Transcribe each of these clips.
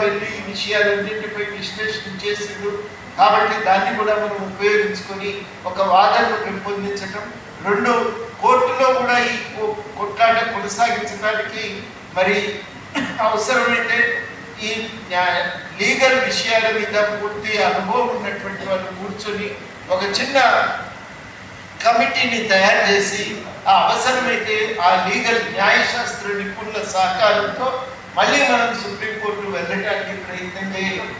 వెళ్ళి ఈ విషయాలన్నింటిపై విశ్లేషణ చేసిండు. కాబట్టి దాన్ని కూడా మనం ఉపయోగించుకొని ఒక వాదనను పెంపొందించటం, రెండు కోర్టులో కూడా ఈ కొట్లాట కొనసాగించడానికి మరి అవసరమైతే ఈ లీగల్ విషయాల మీద పూర్తి అనుభవం ఉన్నటువంటి వాళ్ళు కూర్చొని ఒక చిన్న కమిటీని తయారు చేసి ఆ అవసరమైతే ఆ లీగల్ న్యాయశాస్త్ర నిపుణుల సహకారంతో మళ్ళీ మనం సుప్రీంకోర్టు వెళ్ళడానికి ప్రయత్నం చేయాలి.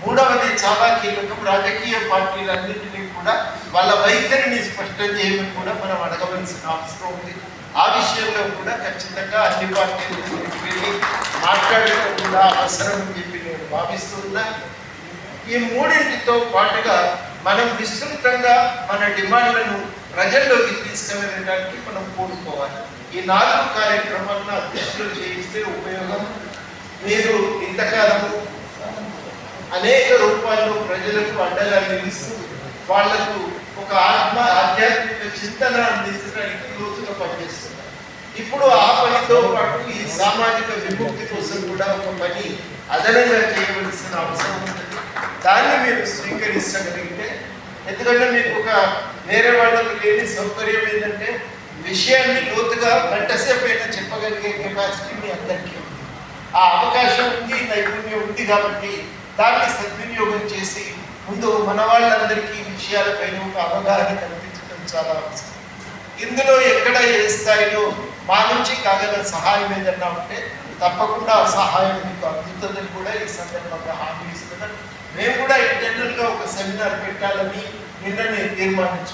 మూడవది చాలా కీలకం, రాజకీయ పార్టీలన్నింటినీ కూడా వాళ్ళ వైఖరిని స్పష్టం చేయమని కూడా మనం అడగవలసిన అవసరం ఉంది. ఆ విషయంలో కూడా ఖచ్చితంగా అన్ని పార్టీలు వెళ్ళి మాట్లాడటం కూడా అవసరం అని చెప్పి నేను భావిస్తున్నా. ఈ మూడింటితో పాటుగా మనం విస్తృతంగా మన డిమాండ్లను ప్రజల్లోకి తీసుకెళ్ళడానికి మనం కోరుకోవాలి. ఈ 4 కార్యక్రమాలను అధ్యక్షులు చేయిస్తే ఉపయోగం. మీరు ఇంతకాలము అనేక రూపాల్లో ప్రజలకు అండగా నిలుస్తూ వాళ్లకు ఒక ఆధ్యాత్మిక చింతన అందించడానికి లోతుగా పనిచేస్తున్నారు. ఇప్పుడు ఆ పనితో పాటు ఈ సామాజిక విముక్తి కోసం కూడా ఒక పని అదనంగా చేయవలసిన అవసరం ఉంటుంది. దాన్ని మీరు స్వీకరించగలిగితే, ఎందుకంటే మీకు ఒక వేరే వాళ్ళకి లేని సౌకర్యం ఏంటంటే విషయాన్ని లోతుగా గంటసేపు అయినా చెప్పగలిగే కెపాసిటీ మీ అందరికీ ఉంది. ఆ అవకాశం ఉంది, నైపుణ్యం ఉంది. కాబట్టి దాన్ని సద్వినియోగం చేసి ముందు మన వాళ్ళందరికీ విషయాలపైన ఒక అవగాహన కల్పించడం చాలా అవసరం. ఇందులో ఎక్కడ ఏ స్థాయిలో మా నుంచి కాగల సహాయం ఏదన్నా ఉంటే తప్పకుండా ఆ సహాయం మీకు అందుతుందని కూడా ఈ సందర్భంగా హామీ ఇస్తున్నాను. మేము కూడా ఇంటర్నల్గా ఒక సెమినార్ పెట్టాలని నిన్ననే తీర్మానించుకున్నాం.